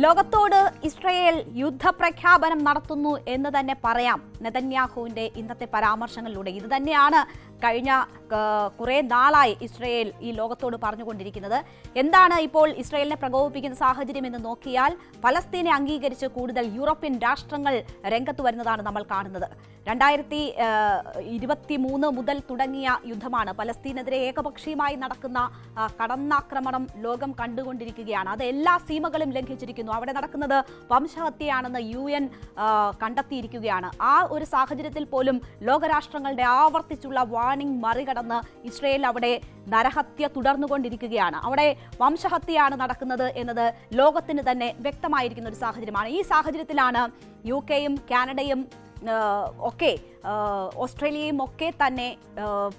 ലോകത്തോട് ഇസ്രായേൽ യുദ്ധപ്രഖ്യാപനം നടത്തുന്നു എന്ന് തന്നെ പറയാം നെതന്യാഹുവിന്റെ ഇന്നത്തെ പരാമർശങ്ങളിലൂടെ. ഇത് തന്നെയാണ് കഴിഞ്ഞ കുറെ നാളായി ഇസ്രായേൽ ഈ ലോകത്തോട് പറഞ്ഞുകൊണ്ടിരിക്കുന്നത്. എന്താണ് ഇപ്പോൾ ഇസ്രായേലിനെ പ്രകോപിപ്പിക്കുന്ന സാഹചര്യം എന്ന് നോക്കിയാൽ പലസ്തീനെ അംഗീകരിച്ച് കൂടുതൽ യൂറോപ്യൻ രാഷ്ട്രങ്ങൾ രംഗത്ത് വരുന്നതാണ് നമ്മൾ കാണുന്നത്. 2023 മുതൽ തുടങ്ങിയ യുദ്ധമാണ്. പലസ്തീനെതിരെ ഏകപക്ഷീയമായി നടക്കുന്ന കടന്നാക്രമണം ലോകം കണ്ടുകൊണ്ടിരിക്കുകയാണ്. അത് എല്ലാ സീമകളും ലംഘിച്ചിരിക്കുന്നു. അവിടെ നടക്കുന്നത് വംശഹത്യയാണെന്ന് UN കണ്ടെത്തിയിരിക്കുകയാണ്. ആ ഒരു സാഹചര്യത്തിൽ പോലും ലോകരാഷ്ട്രങ്ങളുടെ ആവർത്തിച്ചുള്ള വാർണിംഗ് മറികടന്ന് ഇസ്രായേൽ അവിടെ നരഹത്യ തുടർന്നുകൊണ്ടിരിക്കുകയാണ്. അവിടെ വംശഹത്യയാണ് നടക്കുന്നത് എന്നത് ലോകത്തിന് തന്നെ വ്യക്തമായിരിക്കുന്ന ഒരു സാഹചര്യമാണ്. ഈ സാഹചര്യത്തിലാണ് UK-യും കാനഡയും ഒക്കെ ഓസ്ട്രേലിയയും ഒക്കെ തന്നെ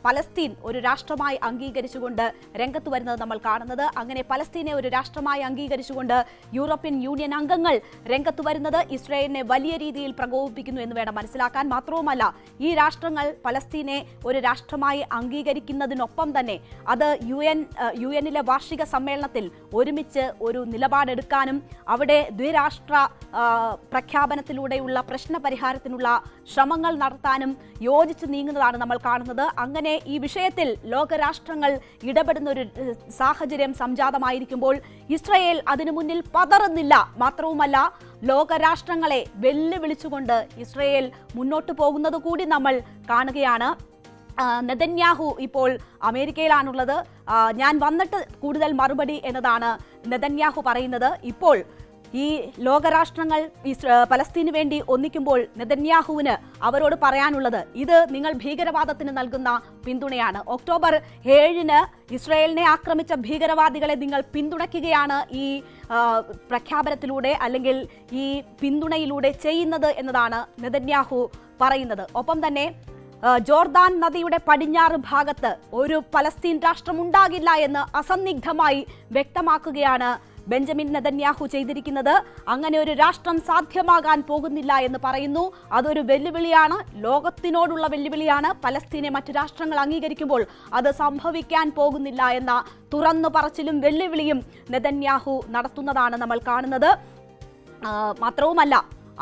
പലസ്തീൻ ഒരു രാഷ്ട്രമായി അംഗീകരിച്ചുകൊണ്ട് രംഗത്ത് വരുന്നത് നമ്മൾ കാണുന്നത്. അങ്ങനെ പലസ്തീനെ ഒരു രാഷ്ട്രമായി അംഗീകരിച്ചുകൊണ്ട് യൂറോപ്യൻ യൂണിയൻ അംഗങ്ങൾ രംഗത്ത് വരുന്നത് ഇസ്രായേലിനെ വലിയ രീതിയിൽ പ്രകോപിപ്പിക്കുന്നു എന്ന് വേണം മനസ്സിലാക്കാൻ. മാത്രവുമല്ല, ഈ രാഷ്ട്രങ്ങൾ പലസ്തീനെ ഒരു രാഷ്ട്രമായി അംഗീകരിക്കുന്നതിനൊപ്പം തന്നെ അത് യുഎന്നിലെ വാർഷിക സമ്മേളനത്തിൽ ഒരുമിച്ച് ഒരു നിലപാടെടുക്കാനും അവിടെ ദ്വിരാഷ്ട്ര പ്രഖ്യാപനത്തിലൂടെയുള്ള പ്രശ്ന പരിഹാരത്തിനുള്ള ശ്രമങ്ങൾ നടത്താനും യോജിച്ച് നീങ്ങുന്നതാണ് നമ്മൾ കാണുന്നത്. അങ്ങനെ ഈ വിഷയത്തിൽ ലോകരാഷ്ട്രങ്ങൾ ഇടപെടുന്ന ഒരു സാഹചര്യം സംജാതമായിരിക്കുമ്പോൾ ഇസ്രായേൽ അതിനു മുന്നിൽ പതറുന്നില്ല. മാത്രവുമല്ല, ലോകരാഷ്ട്രങ്ങളെ വെല്ലുവിളിച്ചുകൊണ്ട് ഇസ്രായേൽ മുന്നോട്ട് പോകുന്നത് കൂടി നമ്മൾ കാണുകയാണ്. നെതന്യാഹു ഇപ്പോൾ അമേരിക്കയിലാണുള്ളത്. ഞാൻ വന്നിട്ട് കൂടുതൽ മറുപടി എന്നതാണ് നെതന്യാഹു പറയുന്നത്. ഇപ്പോൾ ഈ ലോകരാഷ്ട്രങ്ങൾ പലസ്തീന് വേണ്ടി ഒന്നിക്കുമ്പോൾ നെതന്യാഹുവിന് അവരോട് പറയാനുള്ളത് ഇത് നിങ്ങൾ ഭീകരവാദത്തിന് നൽകുന്ന പിന്തുണയാണ്. ഒക്ടോബർ 7-ന് ഇസ്രായേലിനെ ആക്രമിച്ച ഭീകരവാദികളെ നിങ്ങൾ പിന്തുണയ്ക്കുകയാണ് ഈ പ്രഖ്യാപനത്തിലൂടെ അല്ലെങ്കിൽ ഈ പിന്തുണയിലൂടെ ചെയ്യുന്നത് എന്നതാണ് നെതന്യാഹു പറയുന്നത്. ഒപ്പം തന്നെ ജോർദാൻ നദിയുടെ പടിഞ്ഞാറ് ഭാഗത്ത് ഒരു പലസ്തീൻ രാഷ്ട്രം ഉണ്ടാകില്ല എന്ന് അസന്നിഗ്ധമായി വ്യക്തമാക്കുകയാണ് ബെഞ്ചമിൻ നെതന്യാഹു ചെയ്തിരിക്കുന്നത്. അങ്ങനെ ഒരു രാഷ്ട്രം സാധ്യമാകാൻ പോകുന്നില്ല എന്ന് പറയുന്നു. അതൊരു വെല്ലുവിളിയാണ്, ലോകത്തിനോടുള്ള വെല്ലുവിളിയാണ്. പലസ്തീനെ മറ്റു രാഷ്ട്രങ്ങൾ അംഗീകരിക്കുമ്പോൾ അത് സംഭവിക്കാൻ പോകുന്നില്ല എന്ന തുറന്നു പറച്ചിലും വെല്ലുവിളിയും നെതന്യാഹു നടത്തുന്നതാണ് നമ്മൾ കാണുന്നത്. മാത്രവുമല്ല,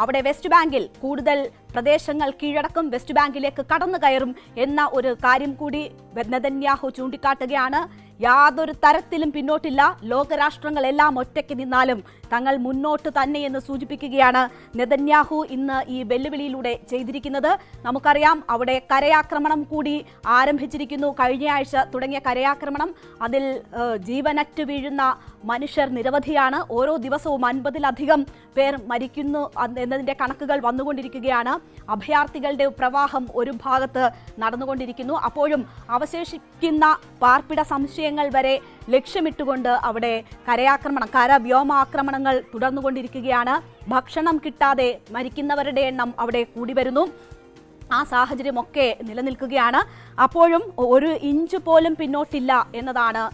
അവിടെ വെസ്റ്റ് ബാങ്കിൽ കൂടുതൽ പ്രദേശങ്ങൾ കീഴടക്കും, വെസ്റ്റ് ബാങ്കിലേക്ക് കടന്നു കയറും എന്ന ഒരു കാര്യം കൂടി നെതന്യാഹു ചൂണ്ടിക്കാട്ടുകയാണ്. യാതൊരു തരത്തിലും പിന്നോട്ടില്ല, ലോകരാഷ്ട്രങ്ങളെല്ലാം ഒറ്റയ്ക്ക് നിന്നാലും തങ്ങൾ മുന്നോട്ട് തന്നെ എന്ന് സൂചിപ്പിക്കുകയാണ് നെതന്യാഹു ഇന്ന് ഈ വെല്ലുവിളിയിലൂടെ ചെയ്തിരിക്കുന്നത്. നമുക്കറിയാം, അവിടെ കരയാക്രമണം കൂടി ആരംഭിച്ചിരിക്കുന്നു. കഴിഞ്ഞയാഴ്ച തുടങ്ങിയ കരയാക്രമണം, അതിൽ ജീവനറ്റ് വീഴുന്ന മനുഷ്യർ നിരവധിയാണ്. ഓരോ ദിവസവും 50-ലധികം പേർ മരിക്കുന്നു എന്നതിന്റെ കണക്കുകൾ വന്നുകൊണ്ടിരിക്കുകയാണ്. അഭയാർത്ഥികളുടെ പ്രവാഹം ഒരു ഭാഗത്ത് നടന്നുകൊണ്ടിരിക്കുന്നു. അപ്പോഴും അവശേഷിക്കുന്ന പാർപ്പിട സംശയങ്ങൾ വരെ ലക്ഷ്യമിട്ടുകൊണ്ട് അവിടെ കരയാക്രമണം, വ്യോമാക്രമണങ്ങൾ തുടർന്നുകൊണ്ടിരിക്കുകയാണ്. ഭക്ഷണം കിട്ടാതെ മരിക്കുന്നവരുടെ എണ്ണം അവിടെ കൂടി വരുന്നു. ആ സാഹചര്യമൊക്കെ നിലനിൽക്കുകയാണ്. അപ്പോഴും ഒരു ഇഞ്ച് പോലും പിന്നോട്ടില്ല എന്നതാണ്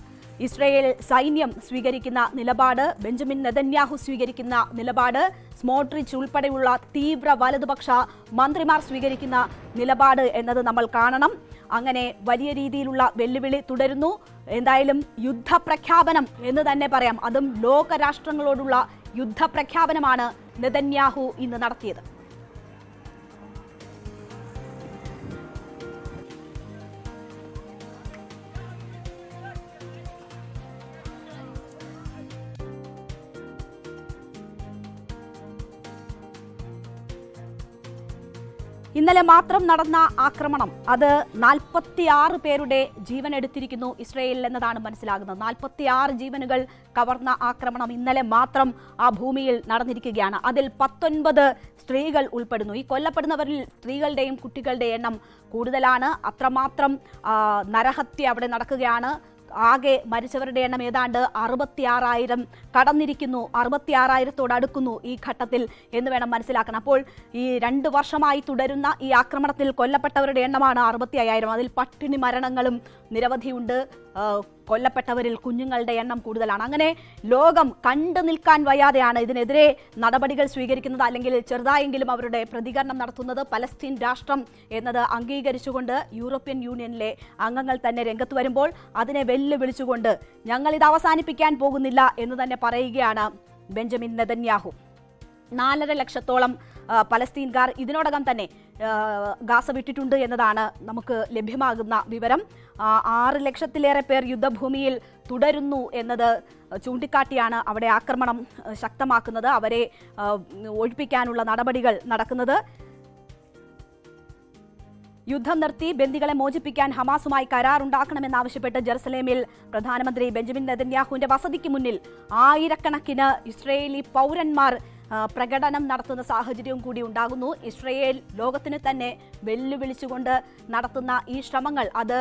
ഇസ്രായേൽ സൈന്യം സ്വീകരിക്കുന്ന നിലപാട്, ബെഞ്ചമിൻ നെതന്യാഹു സ്വീകരിക്കുന്ന നിലപാട്, സ്മോട്രിച്ച് ഉൾപ്പെടെയുള്ള തീവ്ര വലതുപക്ഷ മന്ത്രിമാർ സ്വീകരിക്കുന്ന നിലപാട് എന്നത് നമ്മൾ കാണണം. അങ്ങനെ വലിയ രീതിയിലുള്ള വെല്ലുവിളി തുടരുന്നു. എന്തായാലും യുദ്ധപ്രഖ്യാപനം എന്ന് തന്നെ പറയാം. അതും ലോകരാഷ്ട്രങ്ങളോടുള്ള യുദ്ധപ്രഖ്യാപനമാണ് നെതന്യാഹു ഇന്ന് നടത്തിയത്. ഇന്നലെ മാത്രം നടന്ന ആക്രമണം, അത് 46 പേരുടെ ജീവൻ എടുത്തിരിക്കുന്നു ഇസ്രായേലിൽ എന്നതാണ് മനസ്സിലാകുന്നത്. 46 ജീവനുകൾ കവർന്ന ആക്രമണം ഇന്നലെ മാത്രം ആ ഭൂമിയിൽ നടന്നിരിക്കുകയാണ്. അതിൽ 19 സ്ത്രീകൾ ഉൾപ്പെടുന്നു. ഈ കൊല്ലപ്പെടുന്നവരിൽ സ്ത്രീകളുടെയും കുട്ടികളുടെയും എണ്ണം കൂടുതലാണ്. അത്രമാത്രം നരഹത്യ അവിടെ നടക്കുകയാണ്. ആകെ മരിച്ചവരുടെ എണ്ണം ഏതാണ്ട് 66,000 കടന്നിരിക്കുന്നു. 66,000-തോട് അടുക്കുന്നു ഈ ഘട്ടത്തിൽ എന്ന് വേണം മനസ്സിലാക്കണം. അപ്പോൾ ഈ 2 വർഷമായി തുടരുന്ന ഈ ആക്രമണത്തിൽ കൊല്ലപ്പെട്ടവരുടെ എണ്ണമാണ് 65,000. അതിൽ പട്ടിണി മരണങ്ങളും നിരവധിയുണ്ട്. കൊല്ലപ്പെട്ടവരിൽ കുഞ്ഞുങ്ങളുടെ എണ്ണം കൂടുതലാണ്. അങ്ങനെ ലോകം കണ്ടു നിൽക്കാൻ വയ്യാതെയാണ് ഇതിനെതിരെ നടപടികൾ സ്വീകരിക്കുന്നത്, അല്ലെങ്കിൽ ചെറുതായെങ്കിലും അവരുടെ പ്രതികരണം നടത്തുന്നത്. പലസ്തീൻ രാഷ്ട്രം എന്നത് അംഗീകരിച്ചുകൊണ്ട് യൂറോപ്യൻ യൂണിയനിലെ അംഗങ്ങൾ തന്നെ രംഗത്ത് വരുമ്പോൾ അതിനെ വെല്ലുവിളിച്ചുകൊണ്ട് ഞങ്ങൾ ഇത് അവസാനിപ്പിക്കാൻ പോകുന്നില്ല എന്ന് തന്നെ പറയുകയാണ് ബെഞ്ചമിൻ നെതന്യാഹു. 4.5 ലക്ഷത്തോളം പലസ്തീൻകാർ ഇതിനോടകം തന്നെ ഗാസ വിട്ടിട്ടുണ്ട് എന്നതാണ് നമുക്ക് ലഭ്യമാകുന്ന വിവരം. 6 ലക്ഷത്തിലേറെ പേർ യുദ്ധഭൂമിയിൽ തുടരുന്നു എന്നത് ചൂണ്ടിക്കാട്ടിയാണ് അവിടെ ആക്രമണം ശക്തമാക്കുന്നത്, അവരെ ഒഴിപ്പിക്കാനുള്ള നടപടികൾ നടക്കുന്നത്. യുദ്ധം നിർത്തി ബന്ദികളെ മോചിപ്പിക്കാൻ ഹമാസുമായി കരാറുണ്ടാക്കണമെന്നാവശ്യപ്പെട്ട് ജെറുസലേമിൽ പ്രധാനമന്ത്രി ബെഞ്ചമിൻ നെതന്യാഹുവിന്റെ വസതിക്ക് മുന്നിൽ ആയിരക്കണക്കിന് ഇസ്രയേലി പൗരന്മാർ പ്രകടനം നടത്തുന്ന സാഹചര്യവും കൂടി ഉണ്ടാകുന്നു. ഇസ്രയേൽ ലോകത്തിന് തന്നെ വെല്ലുവിളിച്ചുകൊണ്ട് നടത്തുന്ന ഈ ശ്രമങ്ങൾ അത്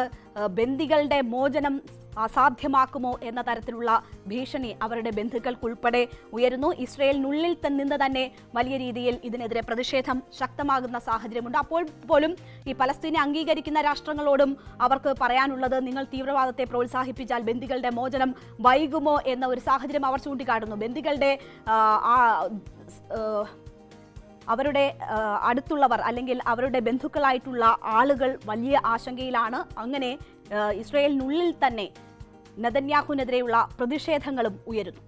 ബന്ദികളുടെ മോചനം അസാധ്യമാക്കുമോ എന്ന തരത്തിലുള്ള ഭീഷണി അവരുടെ ബന്ധുക്കൾക്കുൾപ്പെടെ ഉയരുന്നു. ഇസ്രയേലിനുള്ളിൽ നിന്ന് തന്നെ വലിയ രീതിയിൽ ഇതിനെതിരെ പ്രതിഷേധം ശക്തമാകുന്ന സാഹചര്യമുണ്ട്. അപ്പോൾ പോലും ഈ പലസ്തീനെ അംഗീകരിക്കുന്ന രാഷ്ട്രങ്ങളോടും അവർക്ക് പറയാനുള്ളത്, നിങ്ങൾ തീവ്രവാദത്തെ പ്രോത്സാഹിപ്പിച്ചാൽ ബന്ദികളുടെ മോചനം വൈകുമോ എന്ന ഒരു സാഹചര്യം അവർ ചൂണ്ടിക്കാട്ടുന്നു. ബന്ദികളുടെ അവരുടെ അടുത്തുള്ളവർ അല്ലെങ്കിൽ അവരുടെ ബന്ധുക്കളായിട്ടുള്ള ആളുകൾ വലിയ ആശങ്കയിലാണ്. അങ്ങനെ ഇസ്രയേലിനുള്ളിൽ തന്നെ നെതന്യാഹുവിനെതിരെയുള്ള പ്രതിഷേധങ്ങളും ഉയരുന്നു.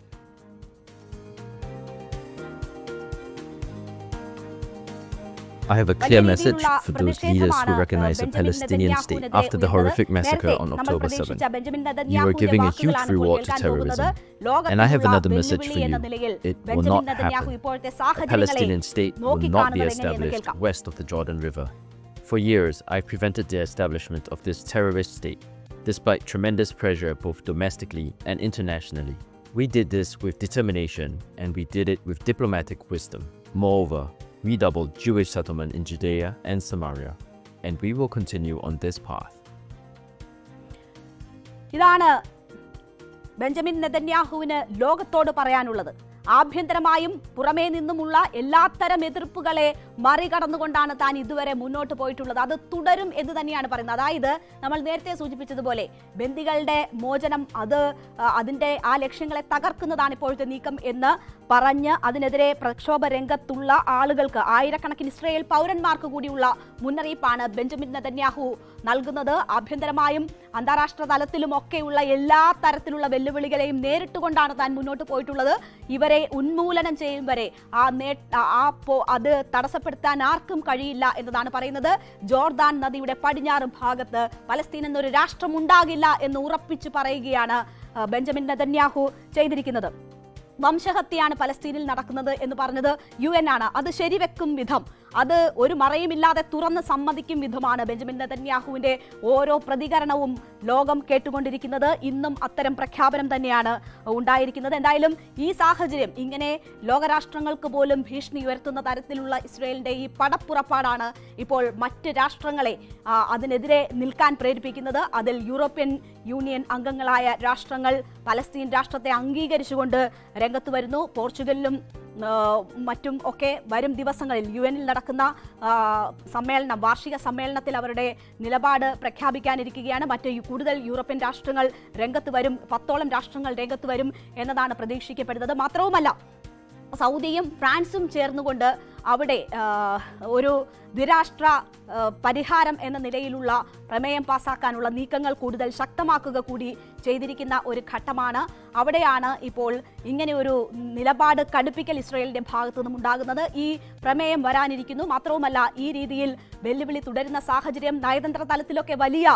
I have a clear message for those leaders who recognize a Palestinian state after the horrific massacre on October 7th. You are giving a huge reward to terrorism. And I have another message for you. It will not happen. A Palestinian state will not be established west of the Jordan River. For years, I prevented the establishment of this terrorist state, despite tremendous pressure both domestically and internationally. We did this with determination, and we did it with diplomatic wisdom. Moreover, we doubled Jewish settlement in Judea and Samaria, and we will continue on this path. ഇതാണ് Benjamin നെതന്യാഹുവിന് ലോകത്തോട് പറയാനുള്ളത്. ആഭ്യന്തരമായും പുറമേ നിന്നുമുള്ള എല്ലാത്തരം എതിർപ്പുകളെ മറികടന്നുകൊണ്ടാണ് താൻ ഇതുവരെ മുന്നോട്ട് പോയിട്ടുള്ളത്. അത് തുടരും എന്ന് തന്നെയാണ് പറയുന്നത്. അതായത് നമ്മൾ നേരത്തെ സൂചിപ്പിച്ചതുപോലെ ബന്ദികളുടെ മോചനം അതിന്റെ ആ ലക്ഷ്യങ്ങളെ തകർക്കുന്നതാണ് ഇപ്പോഴത്തെ നീക്കം എന്ന് പറഞ്ഞ് അതിനെതിരെ പ്രക്ഷോഭ രംഗത്തുള്ള ആളുകൾക്ക്, ആയിരക്കണക്കിന് ഇസ്രയേൽ പൗരന്മാർക്ക് കൂടിയുള്ള മുന്നറിയിപ്പാണ് ബെഞ്ചമിൻ നെതന്യാഹു നൽകുന്നത്. ആഭ്യന്തരമായും അന്താരാഷ്ട്ര തലത്തിലുമൊക്കെയുള്ള എല്ലാ തരത്തിലുള്ള വെല്ലുവിളികളെയും നേരിട്ടുകൊണ്ടാണ് താൻ മുന്നോട്ട് പോയിട്ടുള്ളത്. ഇവരെ ഉന്മൂലനം ചെയ്യും വരെ അത് തടസ്സപ്പെടുത്താൻ ആർക്കും കഴിയില്ല എന്നതാണ് പറയുന്നത്. ജോർദാൻ നദിയുടെ പടിഞ്ഞാറ് ഭാഗത്ത് പലസ്തീൻ എന്നൊരു രാഷ്ട്രം ഉണ്ടാകില്ല എന്ന് ഉറപ്പിച്ചു പറയുകയാണ് ബെഞ്ചമിൻ നെതന്യാഹു ചെയ്തിരിക്കുന്നത്. വംശഹത്യയാണ് പലസ്തീനിൽ നടക്കുന്നത് എന്ന് പറഞ്ഞത് UN ആണ്. അത് ശരിവെക്കും വിധം, അത് ഒരു മറയുമില്ലാതെ തുറന്ന് സമ്മതിക്കും വിധമാണ് ബെഞ്ചമിൻ നെതന്യാഹുവിന്റെ ഓരോ പ്രതികരണവും ലോകം കേട്ടുകൊണ്ടിരിക്കുന്നത്. ഇന്നും അത്തരം പ്രഖ്യാപനം തന്നെയാണ് ഉണ്ടായിരിക്കുന്നത്. എന്തായാലും ഈ സാഹചര്യം, ഇങ്ങനെ ലോകരാഷ്ട്രങ്ങൾക്ക് പോലും ഭീഷണി ഉയർത്തുന്ന തരത്തിലുള്ള ഇസ്രയേലിന്റെ ഈ പടപ്പുറപ്പാടാണ് ഇപ്പോൾ മറ്റ് രാഷ്ട്രങ്ങളെ അതിനെതിരെ നിൽക്കാൻ പ്രേരിപ്പിക്കുന്നത്. അതിൽ യൂറോപ്യൻ യൂണിയൻ അംഗങ്ങളായ രാഷ്ട്രങ്ങൾ പലസ്തീൻ രാഷ്ട്രത്തെ അംഗീകരിച്ചുകൊണ്ട് രംഗത്ത് വരുന്നു. പോർച്ചുഗലിലും മറ്റും ഒക്കെ വരും ദിവസങ്ങളിൽ UN നടക്കുന്ന വാർഷിക സമ്മേളനത്തിൽ അവരുടെ നിലപാട് പ്രഖ്യാപിക്കാനിരിക്കുകയാണ്. മറ്റ് കൂടുതൽ യൂറോപ്യൻ രാഷ്ട്രങ്ങൾ രംഗത്ത് വരും, 10ഓളം രാഷ്ട്രങ്ങൾ രംഗത്ത് വരും എന്നതാണ് പ്രതീക്ഷിക്കപ്പെടുന്നത്. മാത്രവുമല്ല, സൗദിയും ഫ്രാൻസും ചേർന്നുകൊണ്ട് അവിടെ ഒരു ദ്വിരാഷ്ട്ര പരിഹാരം എന്ന നിലയിലുള്ള പ്രമേയം പാസാക്കാനുള്ള നീക്കങ്ങൾ കൂടുതൽ ശക്തമാക്കുക കൂടി ചെയ്തിരിക്കുന്ന ഒരു ഘട്ടമാണ്. അവിടെയാണ് ഇപ്പോൾ ഇങ്ങനെ ഒരു നിലപാട് കടുപ്പിക്കൽ ഇസ്രയേലിന്റെ ഭാഗത്തു നിന്നും ഉണ്ടാകുന്നത്. ഈ പ്രമേയം വരാനിരിക്കുന്നു. മാത്രവുമല്ല, ഈ രീതിയിൽ വെല്ലുവിളി തുടരുന്ന സാഹചര്യം നയതന്ത്ര തലത്തിലൊക്കെ വലിയ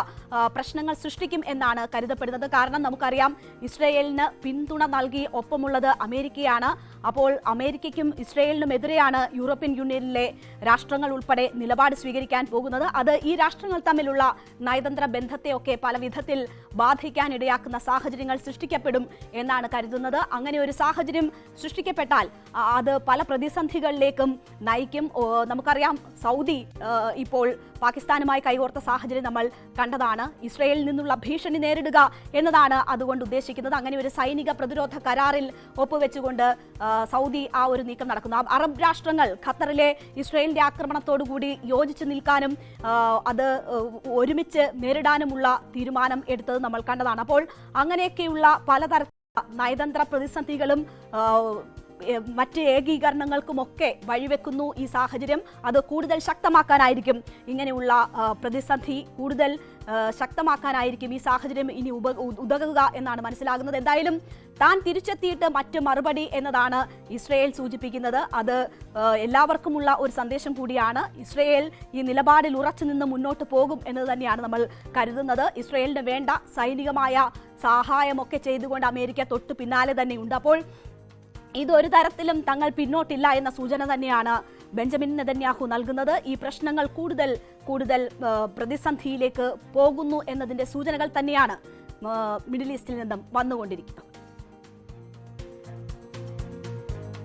പ്രശ്നങ്ങൾ സൃഷ്ടിക്കും എന്നാണ് കരുതപ്പെടുന്നത്. കാരണം നമുക്കറിയാം, ഇസ്രയേലിന് പിന്തുണ നൽകി ഒപ്പമുള്ളത് അമേരിക്കയാണ്. അപ്പോൾ അമേരിക്കയ്ക്കും ഇസ്രയേലിനും എതിരെയാണ് യൂറോപ്യൻ യൂണിയനിലെ രാഷ്ട്രങ്ങൾ ഉൾപ്പെടെ നിലപാട് സ്വീകരിക്കാൻ പോകുന്നത്. അത് ഈ രാഷ്ട്രങ്ങൾ തമ്മിലുള്ള നയതന്ത്ര ബന്ധത്തെയൊക്കെ പല വിധത്തിൽ ബാധിക്കാനിടയാക്കുന്ന സാഹചര്യങ്ങൾ സൃഷ്ടിക്കപ്പെടും എന്നാണ് കരുതുന്നത്. അങ്ങനെ ഒരു സാഹചര്യം സൃഷ്ടിക്കപ്പെട്ടാൽ അത് പല പ്രതിസന്ധികളിലേക്കും നയിക്കും. നമുക്കറിയാം, സൗദി ഇപ്പോൾ പാകിസ്ഥാനുമായി കൈകോർത്ത സാഹചര്യം നമ്മൾ കണ്ടതാണ്. ഇസ്രയേലിൽ നിന്നുള്ള ഭീഷണി നേരിടുക എന്നതാണ് അതുകൊണ്ട് ഉദ്ദേശിക്കുന്നത്. അങ്ങനെ ഒരു സൈനിക പ്രതിരോധ കരാറിൽ ഒപ്പുവെച്ചുകൊണ്ട് സൗദി ആ ഒരു നീക്കം നടക്കുന്നു. അറബ് രാഷ്ട്രങ്ങൾ ഖത്തറിലെ ഇസ്രയേലിന്റെ ആക്രമണത്തോടുകൂടി യോജിച്ച് നിൽക്കാനും അത് ഒരുമിച്ച് നേരിടാനുമുള്ള തീരുമാനം എടുത്തത് നമ്മൾ കണ്ടതാണ്. അപ്പോൾ അങ്ങനെയൊക്കെയുള്ള പലതരത്തിലുള്ള നയതന്ത്ര പ്രതിസന്ധികളും മറ്റ് ഏകീകരണങ്ങൾക്കുമൊക്കെ വഴിവെക്കുന്നു ഈ സാഹചര്യം. അത് കൂടുതൽ ശക്തമാക്കാനായിരിക്കും ഇങ്ങനെയുള്ള പ്രതിസന്ധി കൂടുതൽ ശക്തമാക്കാനായിരിക്കും ഈ സാഹചര്യം ഇനി ഉതകുക എന്നാണ് മനസ്സിലാകുന്നത്. എന്തായാലും താൻ തിരിച്ചെത്തിയിട്ട് മറ്റ് മറുപടി എന്നതാണ് ഇസ്രയേൽ സൂചിപ്പിക്കുന്നത്. അത് എല്ലാവർക്കുമുള്ള ഒരു സന്ദേശം കൂടിയാണ്. ഇസ്രയേൽ ഈ നിലപാടിൽ ഉറച്ചു നിന്ന് മുന്നോട്ട് പോകും എന്നത് തന്നെയാണ് നമ്മൾ കരുതുന്നത്. ഇസ്രയേലിന് വേണ്ട സൈനികമായ സഹായമൊക്കെ ചെയ്തുകൊണ്ട് അമേരിക്ക തൊട്ട് പിന്നാലെ തന്നെയുണ്ട്. അപ്പോൾ ഇതൊരു തരത്തിലും തങ്ങൾ പിന്നോട്ടില്ല എന്ന സൂചന തന്നെയാണ് ബെഞ്ചമിൻ നെതന്യാഹു നൽകുന്നത്. ഈ പ്രശ്നങ്ങൾ കൂടുതൽ പ്രതിസന്ധിയിലേക്ക് പോകുന്നു എന്നതിന്റെ സൂചനകൾ തന്നെയാണ് മിഡിൽ ഈസ്റ്റിൽ നിന്നും വന്നുകൊണ്ടിരിക്കുന്നത്.